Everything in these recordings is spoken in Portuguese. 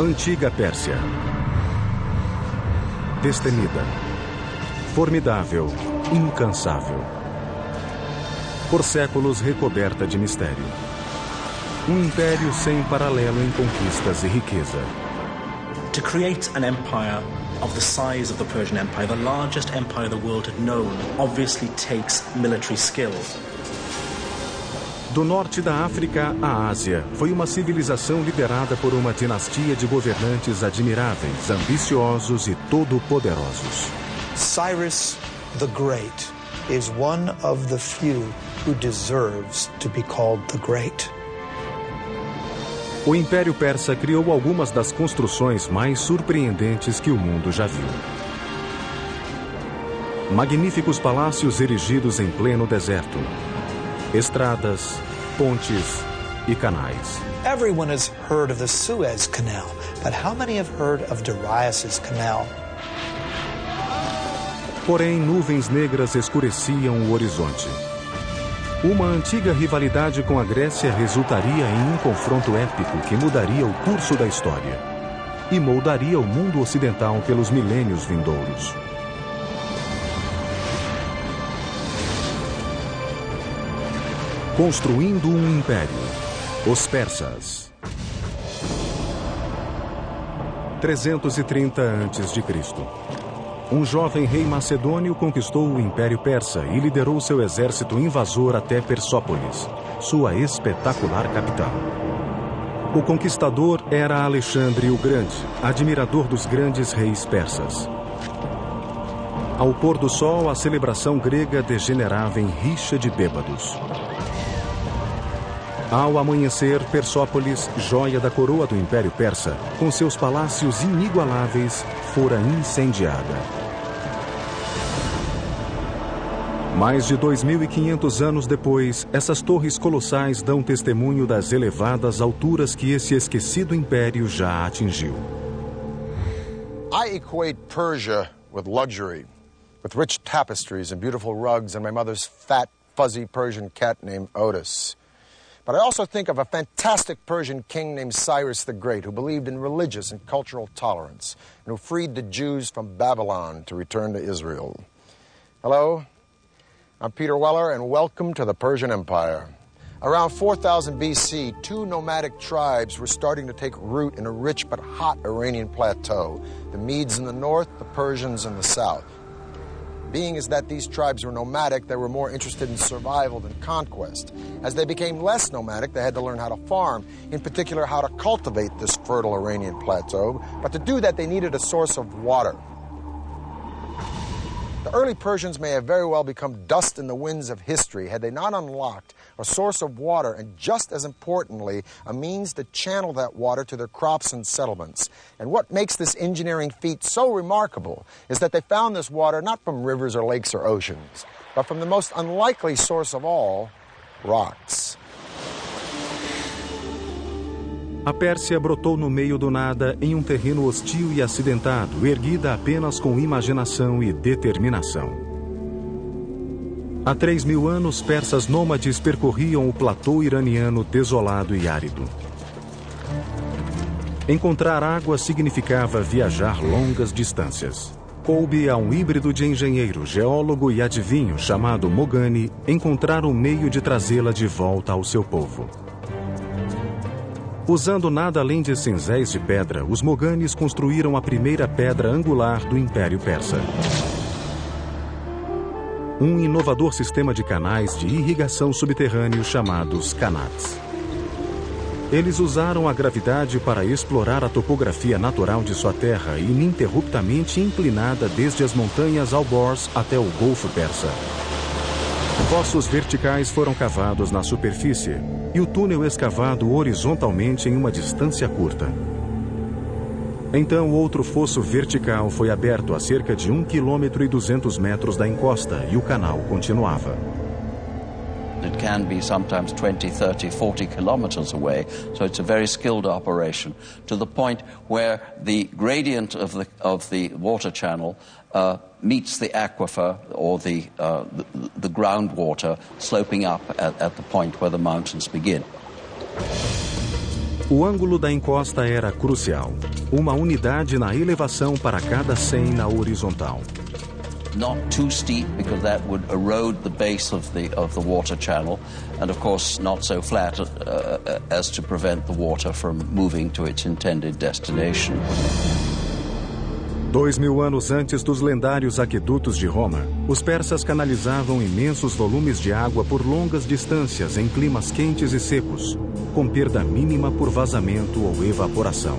Antiga Pérsia. Destemida, formidável, incansável. Por séculos recoberta de mistério. Um império sem paralelo em conquistas e riqueza. To create an empire of the size of the Persian Empire, the largest empire the world had known, obviously takes military skill. Do norte da África à Ásia, foi uma civilização liderada por uma dinastia de governantes admiráveis, ambiciosos e todo-poderosos. Cyrus the Great is one of the few who deserves to be called the Great. O Império Persa criou algumas das construções mais surpreendentes que o mundo já viu. Magníficos palácios erigidos em pleno deserto. Estradas, pontes e canais. Everyone has heard of the Suez Canal, but how many have heard of Darius's Canal? Porém, nuvens negras escureciam o horizonte. Uma antiga rivalidade com a Grécia resultaria em um confronto épico que mudaria o curso da história e moldaria o mundo ocidental pelos milênios vindouros. Construindo um império. Os persas. 330 a.C. Um jovem rei macedônio conquistou o Império Persa e liderou seu exército invasor até Persópolis, sua espetacular capital. O conquistador era Alexandre o Grande, admirador dos grandes reis persas. Ao pôr do sol, a celebração grega degenerava em rixa de bêbados. Ao amanhecer, Persópolis, joia da coroa do Império Persa, com seus palácios inigualáveis, fora incendiada. Mais de 2.500 anos depois, essas torres colossais dão testemunho das elevadas alturas que esse esquecido império já atingiu. I equate Persia with luxury, with rich tapestries and beautiful rugs and my mother's fat, fuzzy Persian cat named Otis. But I also think of a fantastic Persian king named Cyrus the Great, who believed in religious and cultural tolerance, and who freed the Jews from Babylon to return to Israel. Hello, I'm Peter Weller, and welcome to the Persian Empire. Around 4000 BC, two nomadic tribes were starting to take root in a rich but hot Iranian plateau, the Medes in the north, the Persians in the south. Being is that these tribes were nomadic, they were more interested in survival than conquest. As they became less nomadic, they had to learn how to farm, in particular how to cultivate this fertile Iranian plateau. But to do that, they needed a source of water. The early Persians may have very well become dust in the winds of history had they not unlocked a source of water and, just as importantly, a means to channel that water to their crops and settlements. And what makes this engineering feat so remarkable is that they found this water not from rivers or lakes or oceans, but from the most unlikely source of all, rocks. A Pérsia brotou no meio do nada, em um terreno hostil e acidentado, erguida apenas com imaginação e determinação. Há 3.000 anos, persas nômades percorriam o platô iraniano desolado e árido. Encontrar água significava viajar longas distâncias. Coube a um híbrido de engenheiro, geólogo e adivinho chamado Mogani encontrar um meio de trazê-la de volta ao seu povo. Usando nada além de cinzéis de pedra, os Moganis construíram a primeira pedra angular do Império Persa. Um inovador sistema de canais de irrigação subterrâneo chamados Qanats. Eles usaram a gravidade para explorar a topografia natural de sua terra, ininterruptamente inclinada desde as montanhas Alborz até o Golfo Persa. Poços verticais foram cavados na superfície e o túnel escavado horizontalmente em uma distância curta. Então, outro fosso vertical foi aberto a cerca de 1,2 km da encosta e o canal continuava. It can be sometimes 20, 30, 40 kilometers away, so it's a very skilled operation, to the point where the gradient of the water channel meets the aquifer or the groundwater sloping up at the point where the mountains begin. O ângulo da encosta era crucial. Uma unidade na elevação para cada 100 na horizontal. Not too steep because that would erode the base of the water channel, and of course not so flat as to prevent the water from moving to its intended destination. 2000 anos antes dos lendários aquedutos de Roma, os persas canalizavam imensos volumes de água por longas distâncias em climas quentes e secos, com perda mínima por vazamento ou evaporação.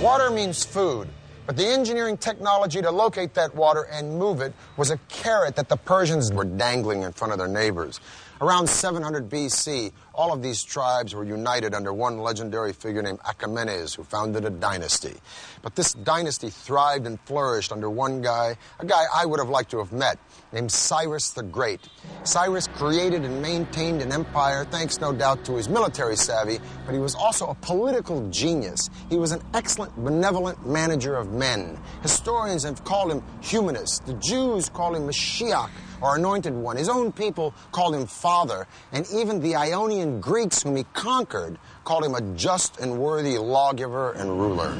Water means food, but the engineering technology to locate that water and move it was a carrot that the Persians were dangling in front of their neighbors. Around 700 BC, all of these tribes were united under one legendary figure named Achaemenes, who founded a dynasty. But this dynasty thrived and flourished under one guy, a guy I would have liked to have met, named Cyrus the Great. Cyrus created and maintained an empire thanks, no doubt, to his military savvy, but he was also a political genius. He was an excellent, benevolent manager of men. Historians have called him humanist. The Jews call him Mashiach, or Anointed One. His own people called him Father, and even the Ionian Greeks whom he conquered called him a just and worthy lawgiver and ruler.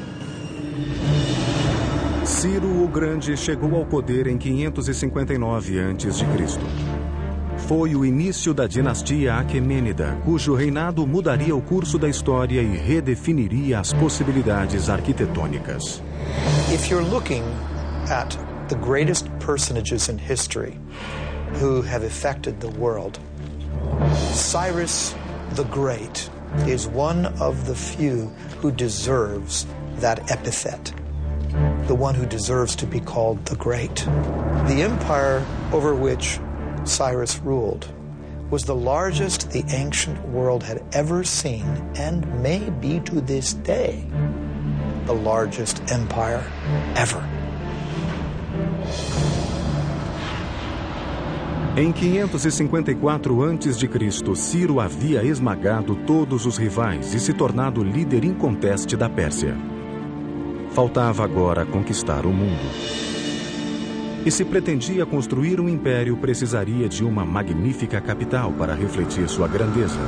Ciro o Grande chegou ao poder em 559 a.C. Foi o início da dinastia Aquemênida, cujo reinado mudaria o curso da história e redefiniria as possibilidades arquitetônicas. If you're looking at the greatest personages in history who have affected the world, Cyrus the Great is one of the few who deserves that epithet, the one who deserves to be called the Great. The empire over which Cyrus ruled was the largest the ancient world had ever seen, and may be to this day the largest empire ever. Em 554 a.C., Ciro havia esmagado todos os rivais e se tornado líder inconteste da Pérsia. Faltava agora conquistar o mundo. E se pretendia construir um império, precisaria de uma magnífica capital para refletir sua grandeza.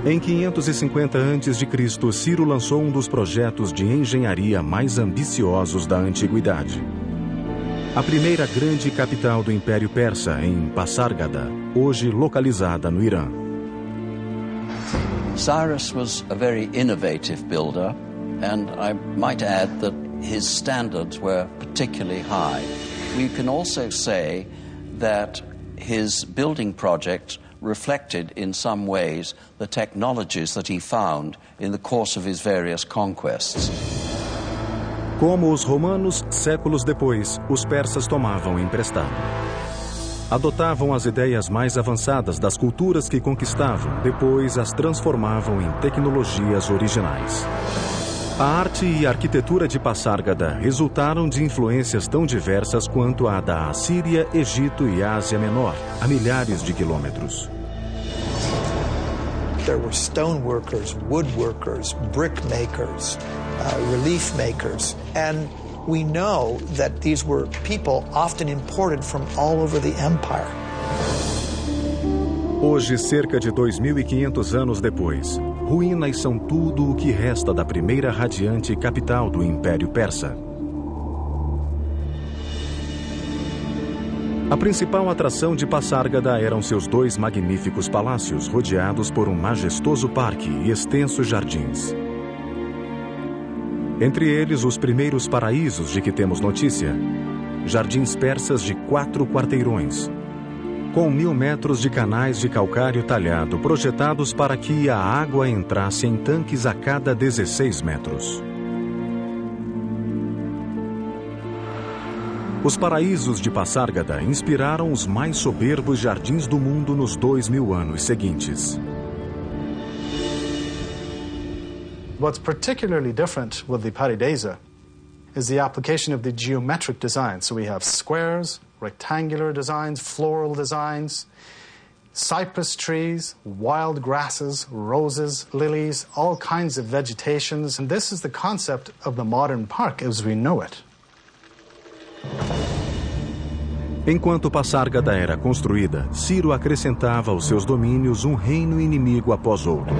Em 550 a.C., Ciro lançou um dos projetos de engenharia mais ambiciosos da antiguidade. A primeira grande capital do Império Persa, em Pasárgada, hoje localizada no Irã. Cyrus was a very innovative builder, and I might add that his standards were particularly high. We can also say that his building project reflected in some ways the technologies that he found in the course of his various conquests. Como os romanos, séculos depois, os persas tomavam emprestado. Adotavam as ideias mais avançadas das culturas que conquistavam, depois as transformavam em tecnologias originais. A arte e a arquitetura de Pasárgada resultaram de influências tão diversas quanto a da Assíria, Egito e Ásia Menor, a milhares de quilômetros. There were stoneworkers, woodworkers, brick makers, relief makers, and we know that these were people often imported from all over the empire. Hoje, cerca de 2.500 anos depois, ruínas são tudo o que resta da primeira radiante capital do Império Persa. A principal atração de Pasárgada eram seus 2 magníficos palácios, rodeados por um majestoso parque e extensos jardins. Entre eles, os primeiros paraísos de que temos notícia. Jardins persas de 4 quarteirões, com 1.000 metros de canais de calcário talhado projetados para que a água entrasse em tanques a cada 16 metros. Os paraísos de Pasárgada inspiraram os mais soberbos jardins do mundo nos 2000 anos seguintes. What's particularly different with the Paradisa is the application of the geometric design. So we have squares, rectangular designs, floral designs, cypress trees, wild grasses, roses, lilies, all kinds of vegetations. And this is the concept of the modern park as we know it. Enquanto Passárgada era construída, Ciro acrescentava aos seus domínios um reino inimigo após outro.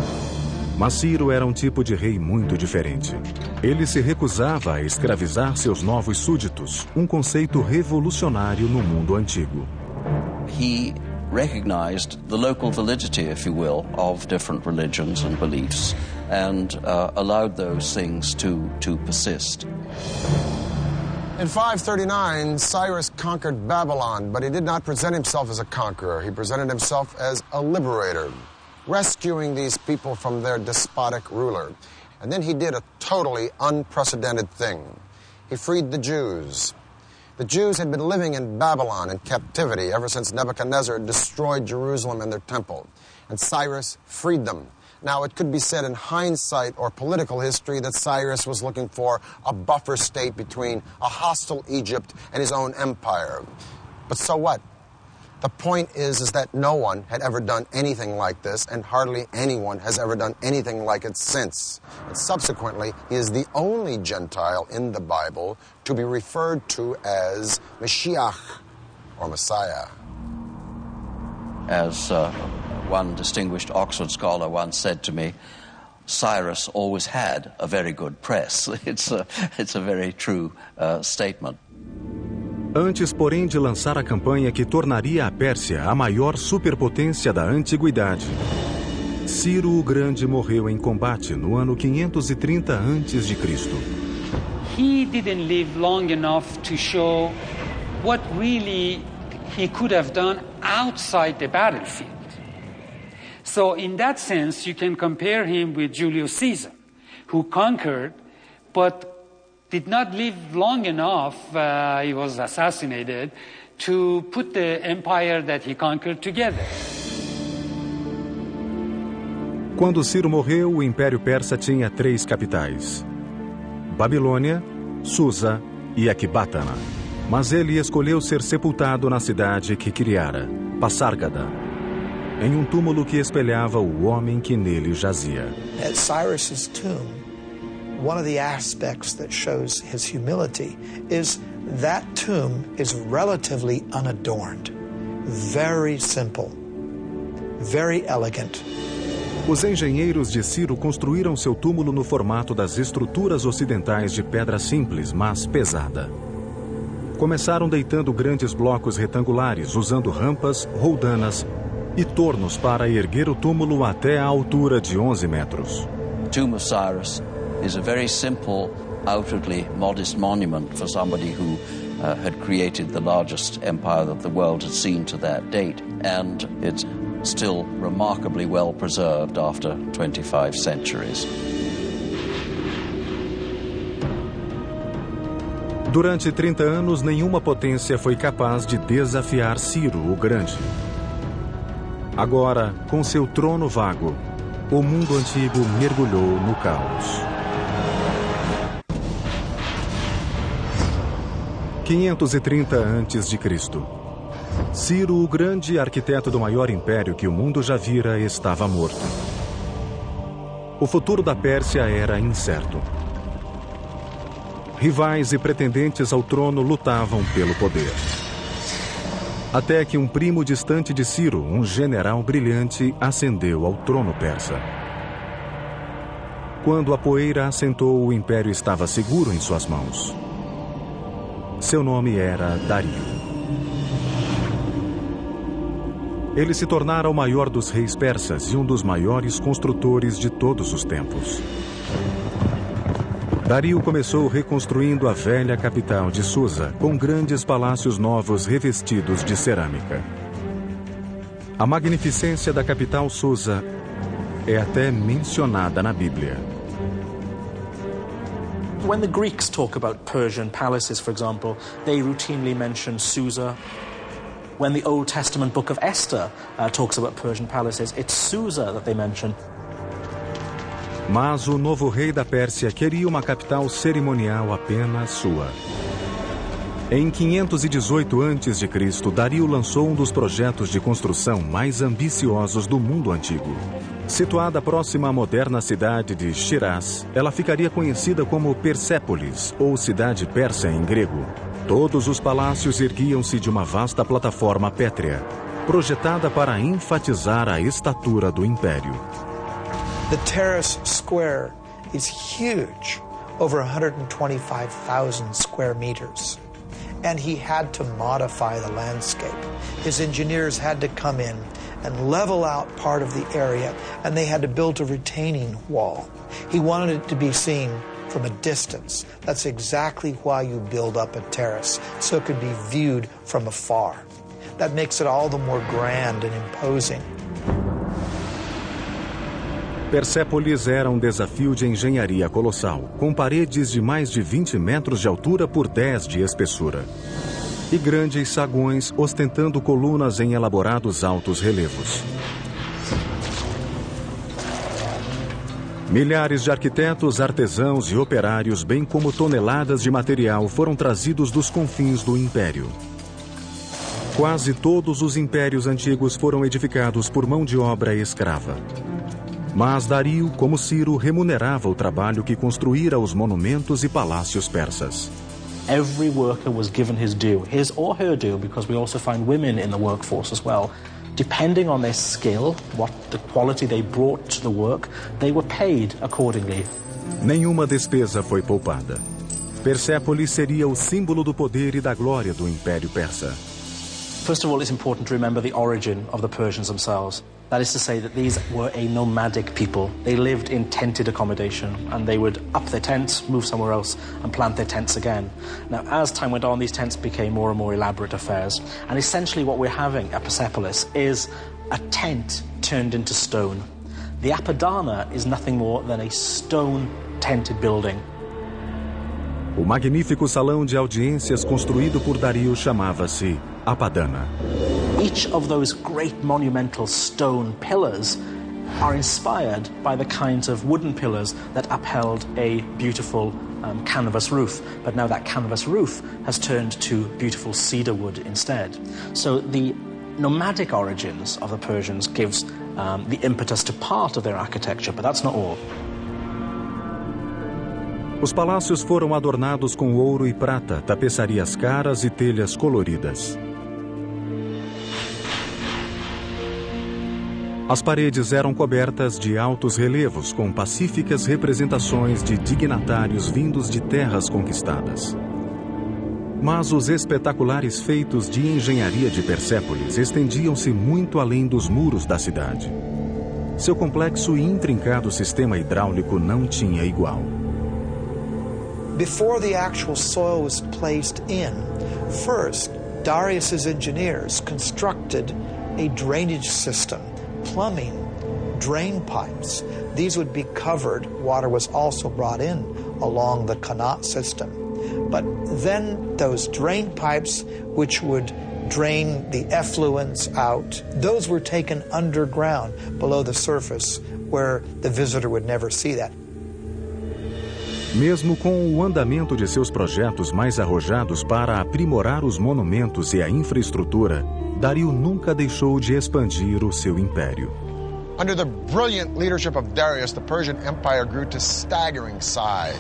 Mas Ciro era um tipo de rei muito diferente. Ele se recusava a escravizar seus novos súditos, um conceito revolucionário no mundo antigo. He recognized the local validity, if you will, of different religions and beliefs and allowed those things to persist. In 539, Cyrus conquered Babylon, but he did not present himself as a conqueror. He presented himself as a liberator, rescuing these people from their despotic ruler. And then he did a totally unprecedented thing. He freed the Jews. The Jews had been living in Babylon in captivity ever since Nebuchadnezzar destroyed Jerusalem and their temple. And Cyrus freed them. Now, it could be said in hindsight or political history that Cyrus was looking for a buffer state between a hostile Egypt and his own empire. But so what? The point is that no one had ever done anything like this, and hardly anyone has ever done anything like it since. And subsequently, he is the only Gentile in the Bible to be referred to as Mashiach, or Messiah. As one distinguished Oxford scholar once said to me, Cyrus always had a very good press. It's a very true statement. Antes, porém, de lançar a campanha que tornaria a Pérsia a maior superpotência da antiguidade, Ciro o Grande morreu em combate no ano 530 a.C. He didn't live long enough to show what really he could have done outside the battlefield. So in that sense, you can compare him with Julius Caesar, who conquered, but did not live long enough, he was assassinated, to put the empire that he conquered together. Quando Ciro morreu, o Império Persa tinha 3 capitais: Babilônia, Susa e Ecbatana. Mas ele escolheu ser sepultado na cidade que criara, Passárgada, em um túmulo que espelhava o homem que nele jazia. At Cyrus's tomb, one of the aspects that shows his humility is that tomb is relatively unadorned, very simple, very elegant. Os engenheiros de Ciro construíram seu túmulo no formato das estruturas ocidentais de pedra simples, mas pesada. Começaram deitando grandes blocos retangulares, usando rampas, roldanas e tornos para erguer o túmulo até a altura de 11 metros. The Tomb of Cyrus is a very simple, outwardly modest monument for somebody who had created the largest empire that the world had seen to that date, and it's still remarkably well preserved after 25 centuries. Durante 30 anos, nenhuma potência foi capaz de desafiar Ciro o Grande. Agora, com seu trono vago, o mundo antigo mergulhou no caos. 530 a.C. Ciro o Grande, arquiteto do maior império que o mundo já vira, estava morto. O futuro da Pérsia era incerto. Rivais e pretendentes ao trono lutavam pelo poder. Até que um primo distante de Ciro, um general brilhante, ascendeu ao trono persa. Quando a poeira assentou, o império estava seguro em suas mãos. Seu nome era Dario. Ele se tornara o maior dos reis persas e um dos maiores construtores de todos os tempos. Dario começou reconstruindo a velha capital de Susa, com grandes palácios novos revestidos de cerâmica. A magnificência da capital Susa é até mencionada na Bíblia. When the Greeks talk about Persian palaces, for example, they routinely mention Susa. When the Old Testament book of Esther talks about Persian palaces, it's Susa that they mention. Mas o novo rei da Pérsia queria uma capital cerimonial apenas sua. Em 518 a.C., Dario lançou um dos projetos de construção mais ambiciosos do mundo antigo. Situada próxima à moderna cidade de Shiraz, ela ficaria conhecida como Persépolis, ou cidade persa em grego. Todos os palácios erguiam-se de uma vasta plataforma pétrea, projetada para enfatizar a estatura do império. The terrace square is huge, over 125,000 square meters. And he had to modify the landscape. His engineers had to come in and level out part of the area, and they had to build a retaining wall. He wanted it to be seen from a distance. That's exactly why you build up a terrace, so it could be viewed from afar. That makes it all the more grand and imposing. Persépolis era um desafio de engenharia colossal, com paredes de mais de 20 metros de altura por 10 de espessura. E grandes saguões ostentando colunas em elaborados altos relevos. Milhares de arquitetos, artesãos e operários, bem como toneladas de material, foram trazidos dos confins do império. Quase todos os impérios antigos foram edificados por mão de obra escrava. Mas Dario, como Ciro, remunerava o trabalho que construíra os monumentos e palácios persas. Every worker was given his due, his or her due, because we also find women in the workforce as well. Depending on their skill, what the quality they brought to the work, they were paid accordingly. Nenhuma despesa foi poupada. Persépolis seria o símbolo do poder e da glória do Império Persa. First of all, it's important to remember the origin of the Persians themselves. That is to say that these were a nomadic people. They lived in tented accommodation, and they would up their tents, move somewhere else, and plant their tents again. Now, as time went on, these tents became more and more elaborate affairs. And essentially what we're having at Persepolis is a tent turned into stone. The Apadana is nothing more than a stone-tented building. O magnífico salão de audiências construído por Dario chamava-se Apadana. Each of those great monumental stone pillars are inspired by the kinds of wooden pillars that upheld a beautiful canvas roof. But now that canvas roof has turned to beautiful cedar wood instead. So the nomadic origins of the Persians gives the impetus to part of their architecture, but that's not all. Os palácios foram adornados com ouro e prata, tapeçarias caras e telhas coloridas. As paredes eram cobertas de altos relevos com pacíficas representações de dignatários vindos de terras conquistadas. Mas os espetaculares feitos de engenharia de Persépolis estendiam-se muito além dos muros da cidade. Seu complexo e intrincado sistema hidráulico não tinha igual. Before the actual soil was placed in, first, Darius's engineers constructed a drainage system, plumbing, drain pipes. These would be covered. Water was also brought in along the Qanat system. But then those drain pipes, which would drain the effluents out, those were taken underground below the surface where the visitor would never see that. Mesmo com o andamento de seus projetos mais arrojados para aprimorar os monumentos e a infraestrutura, Dario nunca deixou de expandir o seu império. Under the brilliant leadership of Darius, the Persian Empire grew to staggering size.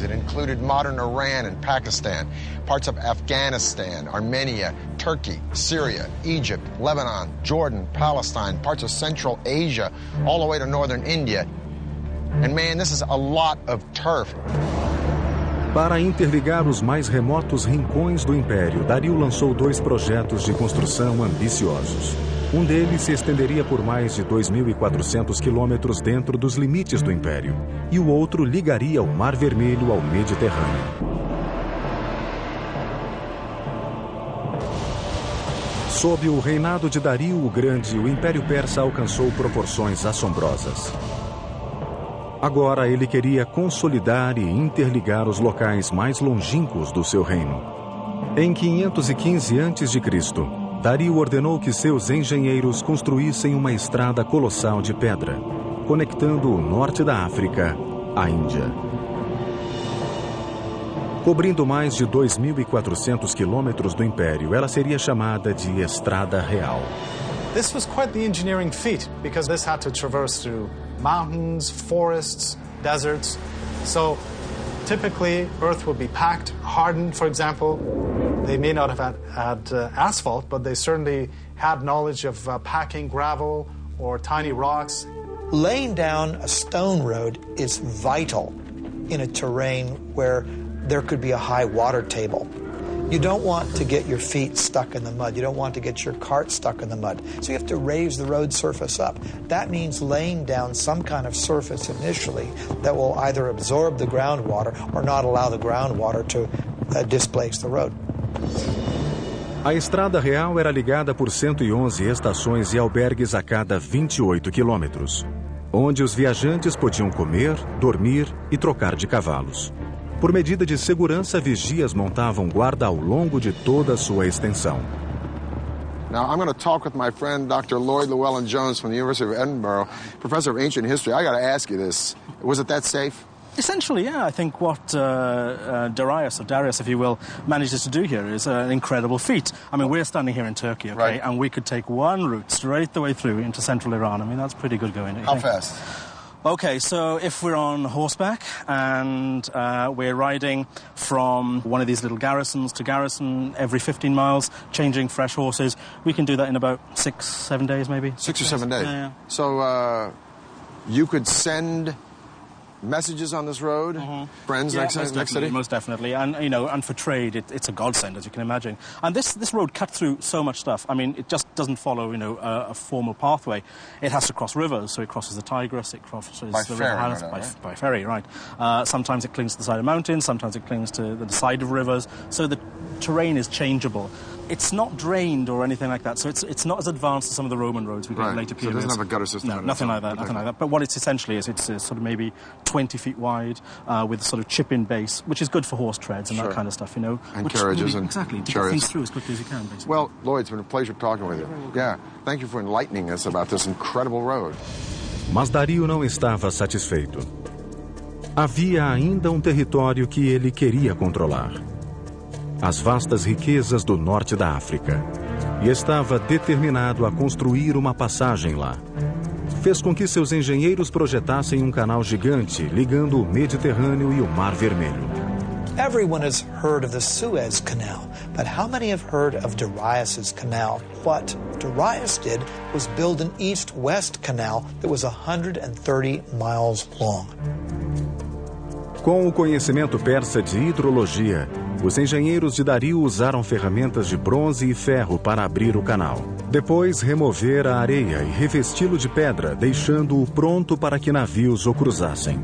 It included modern Iran and Pakistan, parts of Afghanistan, Armenia, Turkey, Syria, Egypt, Lebanon, Jordan, Palestine, parts of Central Asia, all the way to northern India. And man, this is a lot of turf. Para interligar os mais remotos rincões do Império, Dario lançou 2 projetos de construção ambiciosos. Um deles se estenderia por mais de 2.400 quilômetros dentro dos limites do Império, e o outro ligaria o Mar Vermelho ao Mediterrâneo. Sob o reinado de Dario o Grande, o Império Persa alcançou proporções assombrosas. Agora ele queria consolidar e interligar os locais mais longínquos do seu reino. Em 515 a.C., Dario ordenou que seus engenheiros construíssem uma estrada colossal de pedra, conectando o norte da África à Índia. Cobrindo mais de 2.400 quilômetros do Império, ela seria chamada de Estrada Real. This was quite the engineering feat, because this had to traverse through mountains, forests, deserts. So Typically, earth will be packed, hardened, for example. They may not have had asphalt, but they certainly had knowledge of packing gravel or tiny rocks. Laying down a stone road is vital in a terrain where there could be a high water table. You don't want to get your feet stuck in the mud. You don't want to get your cart stuck in the mud. So you have to raise the road surface up. That means laying down some kind of surface initially that will either absorb the groundwater or not allow the groundwater to displace the road. A Estrada Real era ligada por 111 estações e albergues a cada 28 quilômetros, onde os viajantes podiam comer, dormir e trocar de cavalos. Por medida de segurança, vigias montavam guarda ao longo de toda a sua extensão. Now, I'm going to talk with my friend Dr. Lloyd Llewellyn-Jones from the University of Edinburgh, professor of ancient history. I got to ask you this. Was it that safe? Essentially, yeah. I think what Darius, if you will, manages to do here is an incredible feat. I mean, we're standing here in Turkey, okay, right, and we could take one route straight the way through into central Iran. I mean, that's pretty good going. How fast? Okay, so if we're on horseback and we're riding from one of these little garrisons to garrison every 15 miles, changing fresh horses, we can do that in about 6-7 days, maybe. 6 or 7 days? Yeah. So you could send messages on this road, friends next city? Most definitely, and and for trade, it's a godsend, as you can imagine. And this road cut through so much stuff. I mean, it just doesn't follow a formal pathway. It has to cross rivers, so it crosses the Tigris, it crosses the River Hannes by ferry, right? Sometimes it clings to the side of mountains, sometimes it clings to the side of rivers. So the terrain is changeable. It's not drained or anything like that, so it's not as advanced as some of the Roman roads we get in later periods. So it doesn't have a gutter system? No, nothing like that. But what it's essentially is, it's sort of maybe 20 feet wide with a sort of chip-in base, which is good for horse treads and that kind of stuff, And carriages and exactly, to chariots. Get things through as quickly as you can, basically. Well, Lloyd, it's been a pleasure talking with you. Yeah, thank you for enlightening us about this incredible road. Mas Dario não estava satisfeito. Havia ainda território que ele queria controlar. As vastas riquezas do norte da África, e estava determinado a construir uma passagem lá. Fez com que seus engenheiros projetassem canal gigante ligando o Mediterrâneo e o Mar Vermelho. Everyone has heard of the Suez Canal, but how many have heard of Darius's canal? What Darius did was build an east-west canal that was 130 miles long. Com o conhecimento persa de hidrologia, os engenheiros de Dario usaram ferramentas de bronze e ferro para abrir o canal. Depois, remover a areia e revesti-lo de pedra, deixando-o pronto para que navios o cruzassem.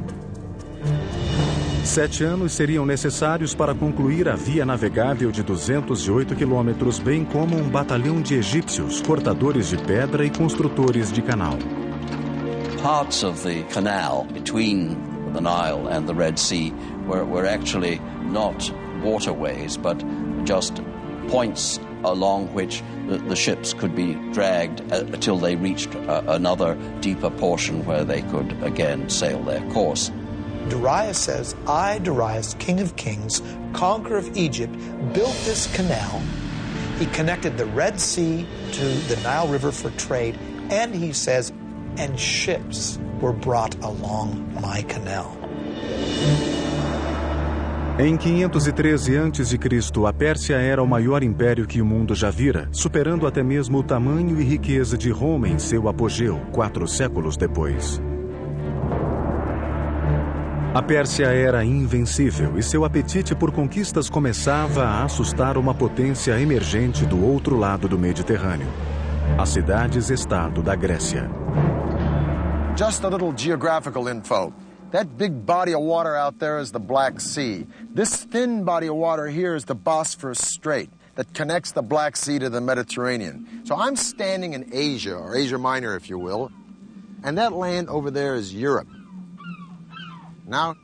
7 anos seriam necessários para concluir a via navegável de 208 quilômetros, bem como um batalhão de egípcios, cortadores de pedra e construtores de canal. Parts of the canal between the Nile and the Red Sea were actually not waterways, but just points along which the ships could be dragged until they reached another deeper portion where they could again sail their course. Darius says, I, Darius, king of kings, conqueror of Egypt, built this canal. He connected the Red Sea to the Nile River for trade, and he says, and ships were brought along my canal. Em 513 a.C., a Pérsia era o maior império que o mundo já vira, superando até mesmo o tamanho e riqueza de Roma em seu apogeu, 4 séculos depois. A Pérsia era invencível e seu apetite por conquistas começava a assustar uma potência emergente do outro lado do Mediterrâneo, as cidades-estado da Grécia. Just a little geographical info. That big body of water out there is the Black Sea. This thin body of water here is the Bosphorus Strait that connects the Black Sea to the Mediterranean. So I'm standing in Asia, or Asia Minor, if you will, and that land over there is Europe. Now,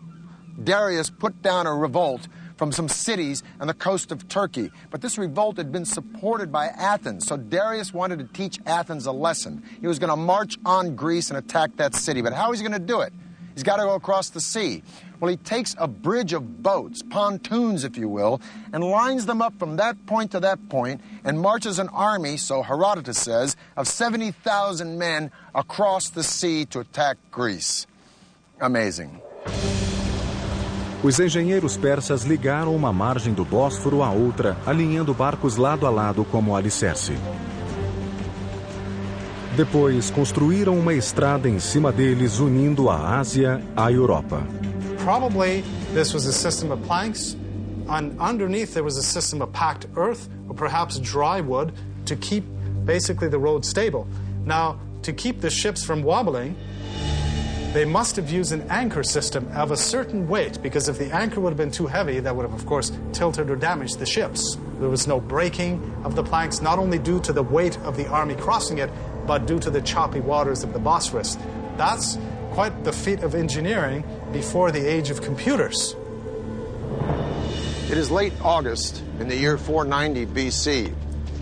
Darius put down a revolt from some cities on the coast of Turkey, but this revolt had been supported by Athens, so Darius wanted to teach Athens a lesson. He was going to march on Greece and attack that city, but how is he going to do it? He's got to go across the sea. Well, he takes a bridge of boats, pontoons, if you will, and lines them up from that point to that point and marches an army, so Herodotus says, of 70,000 men across the sea to attack Greece. Amazing. Os engenheiros persas ligaram uma margem do Bósforo à outra, alinhando barcos lado a lado como alicerce. Depois, construíram uma estrada em cima deles, unindo a Ásia à Europa. Probably this was a system of planks, and underneath there was a system of packed earth, or perhaps dry wood, to keep basically the road stable. Now, to keep the ships from wobbling, they must have used an anchor system of a certain weight, because if the anchor would have been too heavy, that would have, of course, tilted or damaged the ships. There was no breaking of the planks, not only due to the weight of the army crossing it, but due to the choppy waters of the Bosphorus. That's quite the feat of engineering before the age of computers. It is late August in the year 490 BC.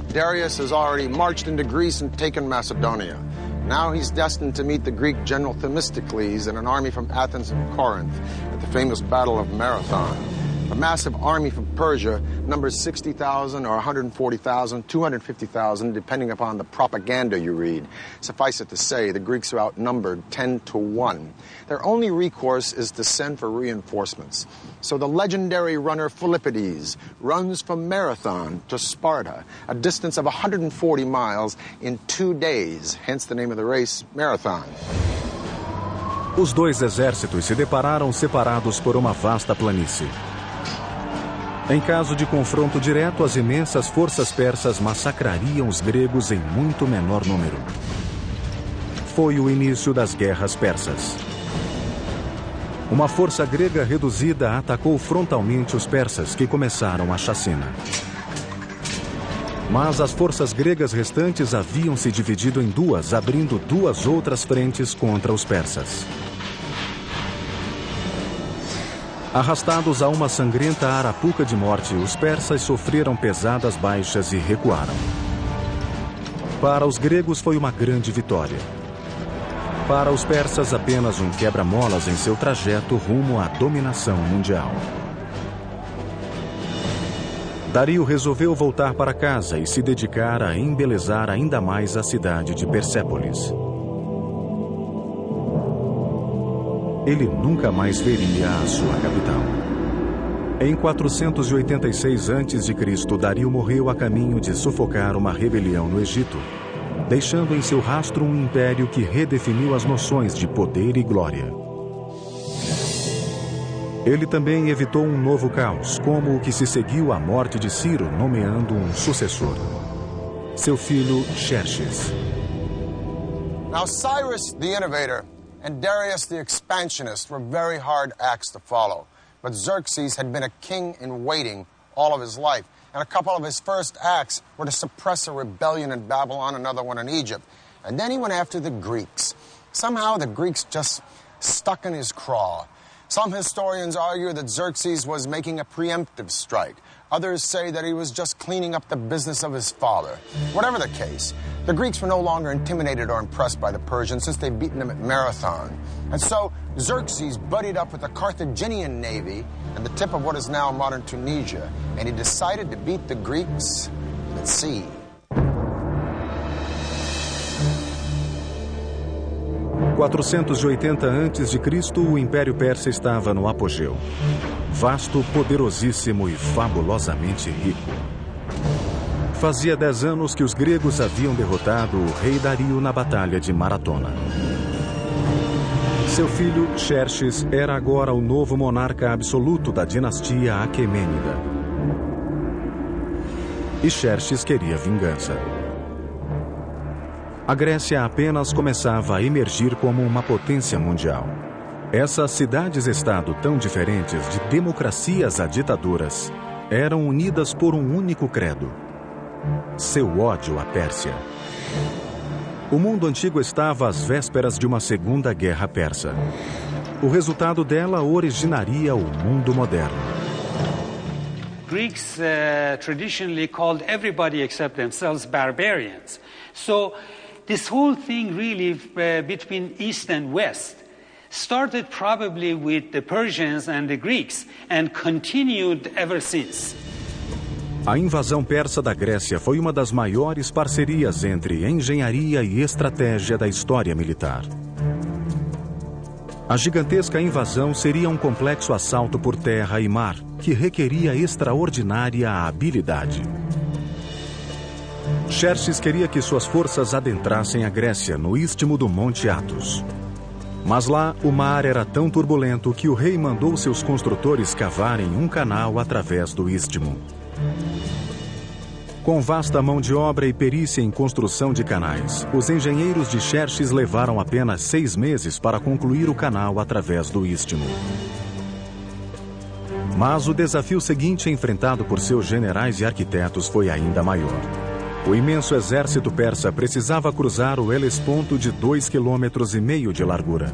Darius has already marched into Greece and taken Macedonia. Now he's destined to meet the Greek general Themistocles and an army from Athens and Corinth at the famous Battle of Marathon. A massive army from Persia numbers 60,000 or 140,000, 250,000, depending upon the propaganda you read. Suffice it to say, the Greeks are outnumbered 10 to 1. Their only recourse is to send for reinforcements. So the legendary runner Philippides runs from Marathon to Sparta, a distance of 140 miles in 2 days, hence the name of the race, Marathon. Os dois exércitos se depararam separados por uma vasta planície. Em caso de confronto direto, as imensas forças persas massacrariam os gregos em muito menor número. Foi o início das guerras persas. Uma força grega reduzida atacou frontalmente os persas, que começaram a chacina. Mas as forças gregas restantes haviam se dividido em duas, abrindo duas outras frentes contra os persas. Arrastados a uma sangrenta arapuca de morte, os persas sofreram pesadas baixas e recuaram. Para os gregos foi uma grande vitória. Para os persas, apenas um quebra-molas em seu trajeto rumo à dominação mundial. Dario resolveu voltar para casa e se dedicar a embelezar ainda mais a cidade de Persépolis. Ele nunca mais veria a sua capital. Em 486 a.C., Dario morreu a caminho de sufocar uma rebelião no Egito, deixando em seu rastro um império que redefiniu as noções de poder e glória. Ele também evitou um novo caos, como o que se seguiu à morte de Ciro, nomeando um sucessor, seu filho Xerxes. Now Cyrus the Innovator and Darius the Expansionist were very hard acts to follow. But Xerxes had been a king in waiting all of his life. And a couple of his first acts were to suppress a rebellion in Babylon, another one in Egypt. And then he went after the Greeks. Somehow the Greeks just stuck in his craw. Some historians argue that Xerxes was making a preemptive strike. Others say that he was just cleaning up the business of his father. Whatever the case, the Greeks were no longer intimidated or impressed by the Persians since they'd beaten them at Marathon. And so Xerxes buddied up with the Carthaginian navy at the tip of what is now modern Tunisia, and he decided to beat the Greeks at sea. Em 480 a.C., o Império Persa estava no apogeu. Vasto, poderosíssimo e fabulosamente rico. Fazia 10 anos que os gregos haviam derrotado o rei Dario na Batalha de Maratona. Seu filho, Xerxes, era agora o novo monarca absoluto da dinastia Aquemênida. E Xerxes queria vingança. A Grécia apenas começava a emergir como uma potência mundial. Essas cidades-estado tão diferentes, de democracias a ditaduras, eram unidas por um único credo: seu ódio à Pérsia. O mundo antigo estava às vésperas de uma segunda guerra persa. O resultado dela originaria o mundo moderno. Greeks traditionally called everybody except themselves barbarians. So this whole thing really between East and West started probably with the Persians and the Greeks and continued ever since. A invasão persa da Grécia foi uma das maiores parcerias entre engenharia e estratégia da história militar. A gigantesca invasão seria um complexo assalto por terra e mar, que requeria extraordinária habilidade. Xerxes queria que suas forças adentrassem a Grécia, no istmo do Monte Athos. Mas lá, o mar era tão turbulento que o rei mandou seus construtores cavarem um canal através do istmo. Com vasta mão de obra e perícia em construção de canais, os engenheiros de Xerxes levaram apenas 6 meses para concluir o canal através do istmo. Mas o desafio seguinte enfrentado por seus generais e arquitetos foi ainda maior. O imenso exército persa precisava cruzar o Helesponto de 2,5 km de largura.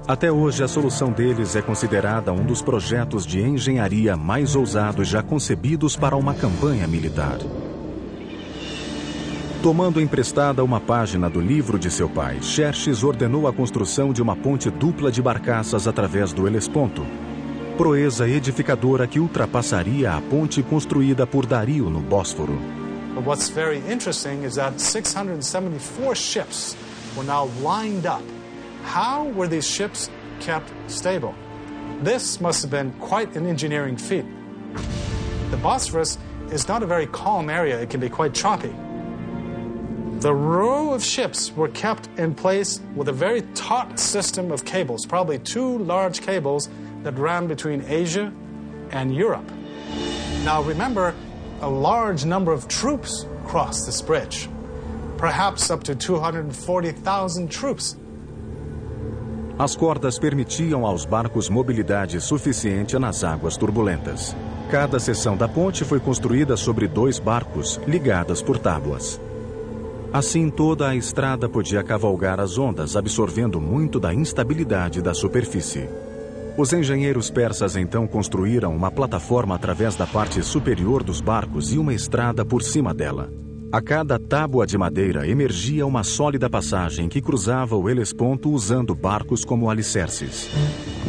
Até hoje, a solução deles é considerada um dos projetos de engenharia mais ousados já concebidos para uma campanha militar. Tomando emprestada uma página do livro de seu pai, Xerxes ordenou a construção de uma ponte dupla de barcaças através do Helesponto, proeza edificadora que ultrapassaria a ponte construída por Dario no Bósforo. But what's very interesting is that 674 ships were now lined up. How were these ships kept stable? This must have been quite an engineering feat. The Bosphorus is not a very calm area. It can be quite choppy. The row of ships were kept in place with a very taut system of cables, probably 2 large cables that ran between Asia and Europe. Now remember, a large number of troops crossed this bridge, perhaps up to 240,000 troops. As cordas permitiam aos barcos mobilidade suficiente nas águas turbulentas. Cada seção da ponte foi construída sobre 2 barcos, ligadas por tábuas. Assim, toda a estrada podia cavalgar as ondas, absorvendo muito da instabilidade da superfície. Os engenheiros persas então construíram uma plataforma através da parte superior dos barcos e uma estrada por cima dela. A cada tábua de madeira emergia uma sólida passagem que cruzava o Helesponto usando barcos como alicerces.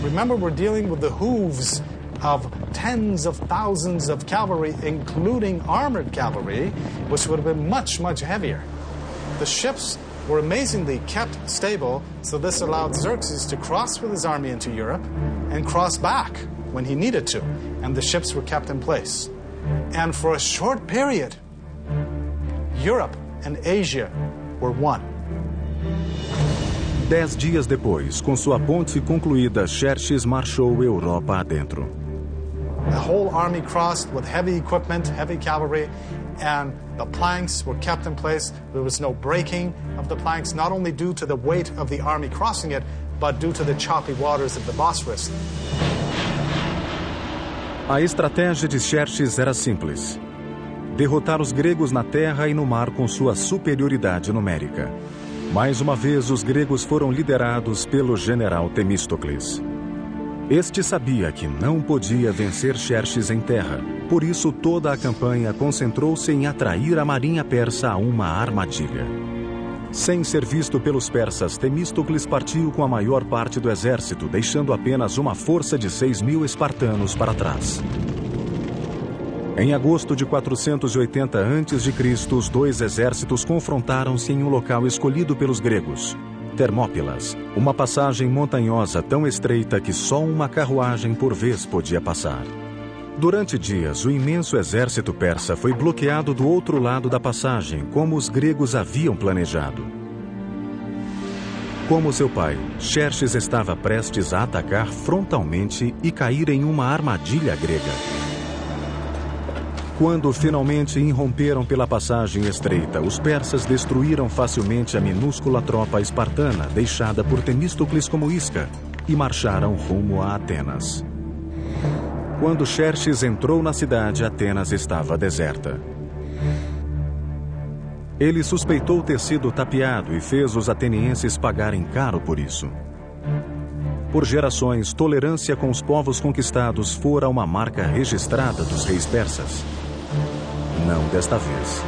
Remember, we're dealing with the hooves of tens of thousands of cavalry, including armored cavalry, which would have been much, much heavier. The ships were amazingly kept stable, so this allowed Xerxes to cross with his army into Europe and cross back when he needed to, and the ships were kept in place. And for a short period, Europe and Asia were one. 10 dias depois, com sua ponte concluída, Xerxes marchou Europa adentro. The whole army crossed with heavy equipment, heavy cavalry, and the planks were kept in place. There was no breaking of the planks, not only due to the weight of the army crossing it, but due to the choppy waters of the Bosphorus. A estratégia de Xerxes era simples: derrotar os gregos na terra e no mar com sua superioridade numérica. Mais uma vez, os gregos foram liderados pelo general Temístocles. Este sabia que não podia vencer Xerxes em terra, por isso toda a campanha concentrou-se em atrair a marinha persa a uma armadilha. Sem ser visto pelos persas, Temístocles partiu com a maior parte do exército, deixando apenas uma força de 6.000 espartanos para trás. Em agosto de 480 a.C., os 2 exércitos confrontaram-se em um local escolhido pelos gregos, Termópilas, uma passagem montanhosa tão estreita que só uma carruagem por vez podia passar. Durante dias, o imenso exército persa foi bloqueado do outro lado da passagem, como os gregos haviam planejado. Como seu pai, Xerxes estava prestes a atacar frontalmente e cair em uma armadilha grega. Quando finalmente irromperam pela passagem estreita, os persas destruíram facilmente a minúscula tropa espartana deixada por Temístocles como isca e marcharam rumo a Atenas. Quando Xerxes entrou na cidade, Atenas estava deserta. Ele suspeitou ter sido tapeado e fez os atenienses pagarem caro por isso. Por gerações, tolerância com os povos conquistados fora uma marca registrada dos reis persas. Não desta vez.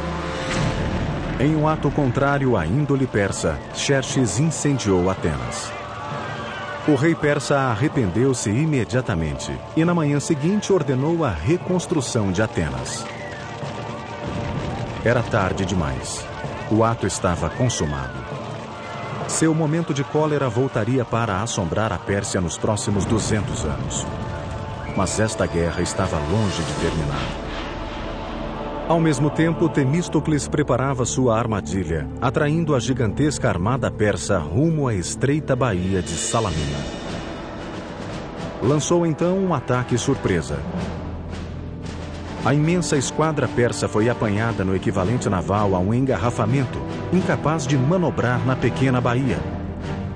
Em um ato contrário à índole persa, Xerxes incendiou Atenas. O rei persa arrependeu-se imediatamente e na manhã seguinte ordenou a reconstrução de Atenas. Era tarde demais. O ato estava consumado. Seu momento de cólera voltaria para assombrar a Pérsia nos próximos 200 anos. Mas esta guerra estava longe de terminar. Ao mesmo tempo, Temístocles preparava sua armadilha, atraindo a gigantesca armada persa rumo à estreita baía de Salamina. Lançou então um ataque surpresa. A imensa esquadra persa foi apanhada no equivalente naval a um engarrafamento, incapaz de manobrar na pequena baía,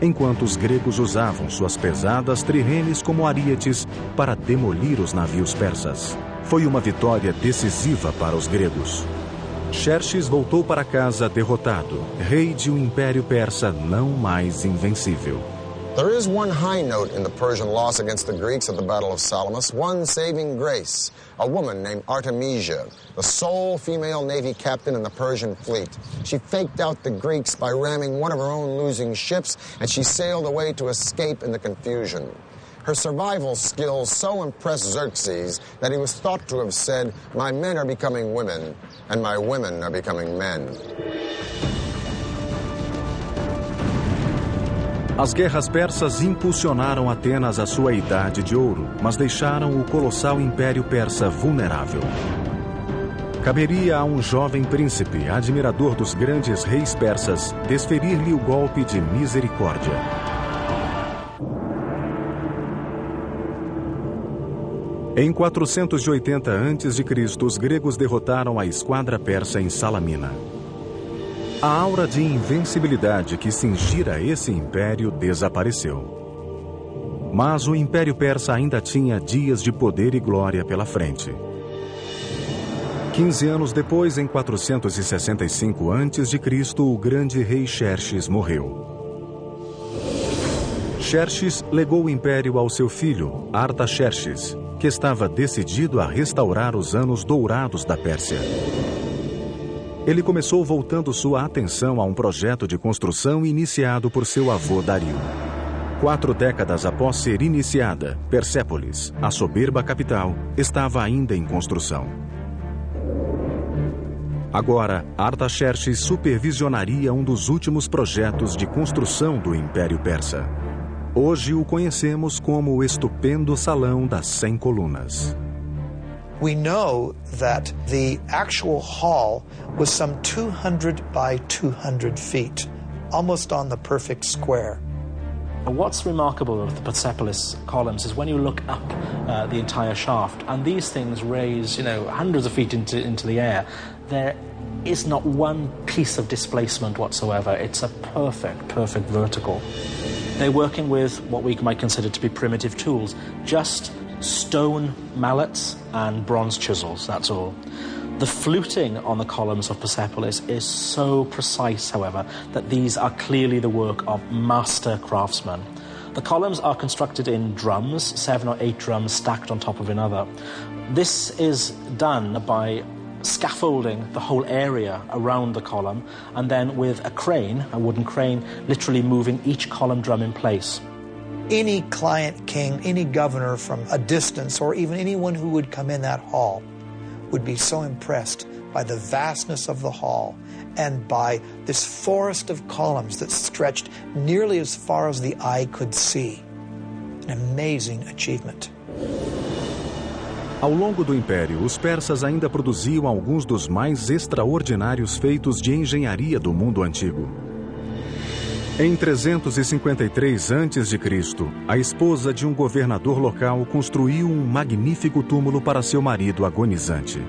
enquanto os gregos usavam suas pesadas trirremes como arietes para demolir os navios persas. Foi uma vitória decisiva para os gregos. Xerxes voltou para casa derrotado, rei de um império persa não mais invencível. There is one high note in the Persian loss against the Greeks at the Battle of Salamis, one saving grace, a woman named Artemisia, the sole female navy captain in the Persian fleet. She faked out the Greeks by ramming one of her own losing ships, and she sailed away to escape in the confusion. Her survival skills so impressed Xerxes that he was thought to have said, "My men are becoming women, and my women are becoming men." As guerras persas impulsionaram Atenas à sua idade de ouro, mas deixaram o colossal império persa vulnerável. Caberia a um jovem príncipe, admirador dos grandes reis persas, desferir-lhe o golpe de misericórdia. Em 480 a.C., os gregos derrotaram a esquadra persa em Salamina. A aura de invencibilidade que cingira esse império desapareceu. Mas o Império Persa ainda tinha dias de poder e glória pela frente. 15 anos depois, em 465 a.C., o grande rei Xerxes morreu. Xerxes legou o império ao seu filho, Artaxerxes, que estava decidido a restaurar os anos dourados da Pérsia. Ele começou voltando sua atenção a um projeto de construção iniciado por seu avô Dario. 4 décadas após ser iniciada, Persépolis, a soberba capital, estava ainda em construção. Agora, Artaxerxes supervisionaria um dos últimos projetos de construção do Império Persa. Hoje o conhecemos como o estupendo Salão das 100 Colunas. We know that the actual hall was some 200 by 200 feet, almost on the perfect square. What's remarkable of the Persepolis columns is when you look up the entire shaft, and these things raise, hundreds of feet into the air, there is not one piece of displacement whatsoever. It's a perfect vertical. They're working with what we might consider to be primitive tools, just stone mallets and bronze chisels, that's all. The fluting on the columns of Persepolis is so precise, however, that these are clearly the work of master craftsmen. The columns are constructed in drums, 7 or 8 drums stacked on top of another. This is done by scaffolding the whole area around the column, and then with a crane, a wooden crane, literally moving each column drum in place. Any client king, any governor from a distance, or even anyone who would come in that hall would be so impressed by the vastness of the hall and by this forest of columns that stretched nearly as far as the eye could see. An amazing achievement. Ao longo do Império, os persas ainda produziam alguns dos mais extraordinários feitos de engenharia do mundo antigo. Em 353 a.C., a esposa de um governador local construiu um magnífico túmulo para seu marido agonizante.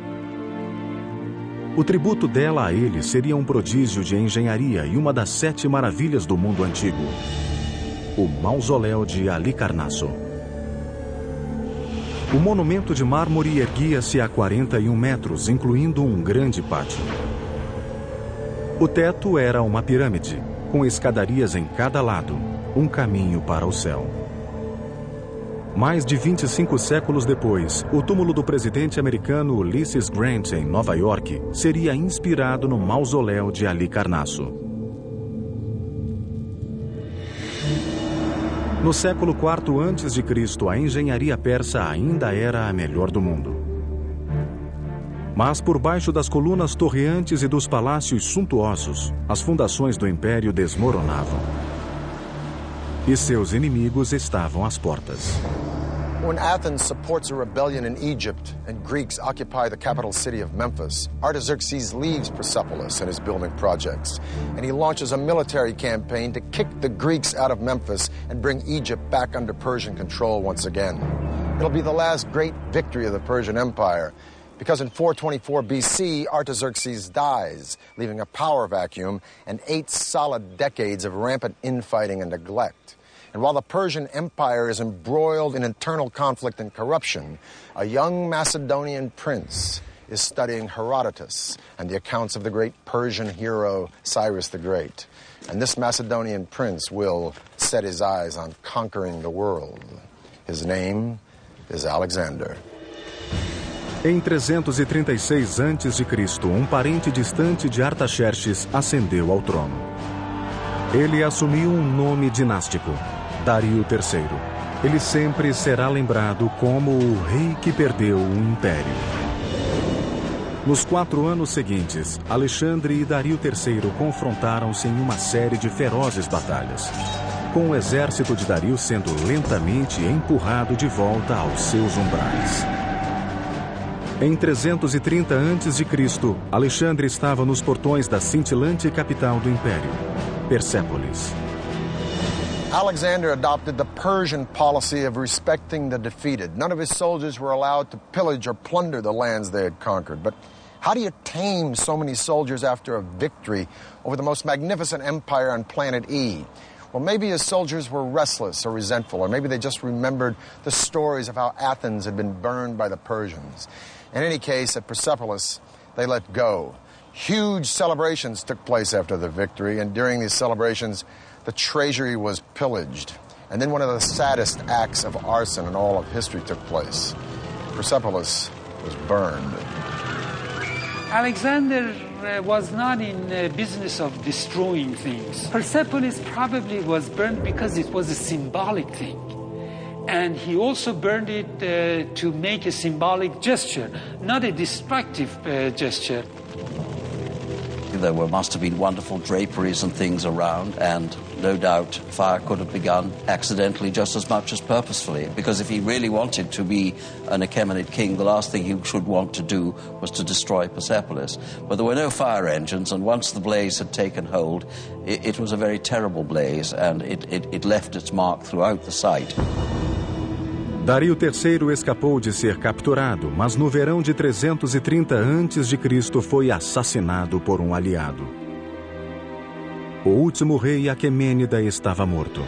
O tributo dela a ele seria um prodígio de engenharia e uma das 7 maravilhas do mundo antigo: o mausoléu de Halicarnasso. O monumento de mármore erguia-se a 41 metros, incluindo um grande pátio. O teto era uma pirâmide, com escadarias em cada lado, um caminho para o céu. Mais de 25 séculos depois, o túmulo do presidente americano Ulysses Grant, em Nova York, seria inspirado no mausoléu de Halicarnasso. No século IV a.C., a engenharia persa ainda era a melhor do mundo. Mas por baixo das colunas torreantes e dos palácios suntuosos, as fundações do império desmoronavam. E seus inimigos estavam às portas. When Athens supports a rebellion in Egypt and Greeks occupy the capital city of Memphis, Artaxerxes leaves Persepolis and his building projects, and he launches a military campaign to kick the Greeks out of Memphis and bring Egypt back under Persian control once again. It'll be the last great victory of the Persian Empire, because in 424 BC, Artaxerxes dies, leaving a power vacuum and 8 solid decades of rampant infighting and neglect. And while the Persian Empire is embroiled in internal conflict and corruption, a young Macedonian prince is studying Herodotus and the accounts of the great Persian hero Cyrus the Great. And this Macedonian prince will set his eyes on conquering the world. His name is Alexander. Em 336 a.C., um parente distante de Artaxerxes ascendeu ao trono. Ele assumiu um nome dinástico, Dario III. Ele sempre será lembrado como o rei que perdeu o império. Nos 4 anos seguintes, Alexandre e Dario III confrontaram-se em uma série de ferozes batalhas, com o exército de Dario sendo lentamente empurrado de volta aos seus umbrais. Em 330 a.C., Alexandre estava nos portões da cintilante capital do império, Persépolis. Alexander adopted the Persian policy of respecting the defeated. None of his soldiers were allowed to pillage or plunder the lands they had conquered. But how do you tame so many soldiers after a victory over the most magnificent empire on planet E? Well, maybe his soldiers were restless or resentful, or maybe they just remembered the stories of how Athens had been burned by the Persians. In any case, at Persepolis, they let go. Huge celebrations took place after the victory, and during these celebrations, the treasury was pillaged. And then one of the saddest acts of arson in all of history took place. Persepolis was burned. Alexander was not in the business of destroying things. Persepolis probably was burned because it was a symbolic thing. And he also burned it to make a symbolic gesture, not a destructive gesture. There must have been wonderful draperies and things around, and no doubt fire could have begun accidentally just as much as purposefully, because if he really wanted to be an Achaemenid king, the last thing he should want to do was to destroy Persepolis. But there were no fire engines, and once the blaze had taken hold, it was a very terrible blaze, and it left its mark throughout the site. Dario III escapou de ser capturado, mas no verão de 330 a.C. foi assassinado por um aliado. O último rei Aquemênida estava morto.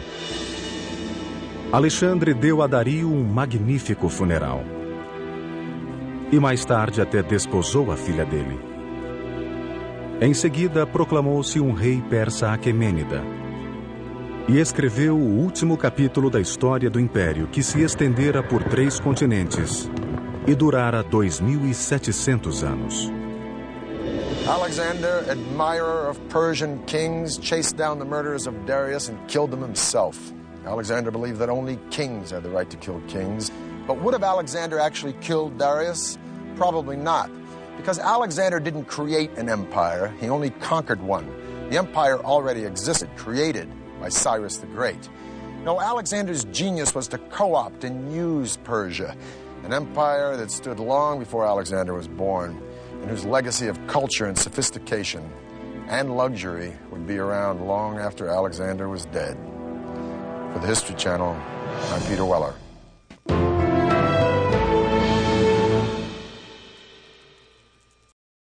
Alexandre deu a Dario um magnífico funeral. E mais tarde até desposou a filha dele. Em seguida, proclamou-se um rei persa Aquemênida. E escreveu o último capítulo da história do Império, que se estendera por 3 continentes e durara 2.700 anos. Alexander, admirer of Persian kings, chased down the murderers of Darius and killed them himself. Alexander believed that only kings had the right to kill kings. But would have Alexander actually killed Darius? Probably not, because Alexander didn't create an empire, he only conquered one. The empire already existed, created by Cyrus the Great. No, Alexander's genius was to co-opt and use Persia, an empire that stood long before Alexander was born, and whose legacy of culture and sophistication and luxury would be around long after Alexander was dead. For the History Channel, I'm Peter Weller.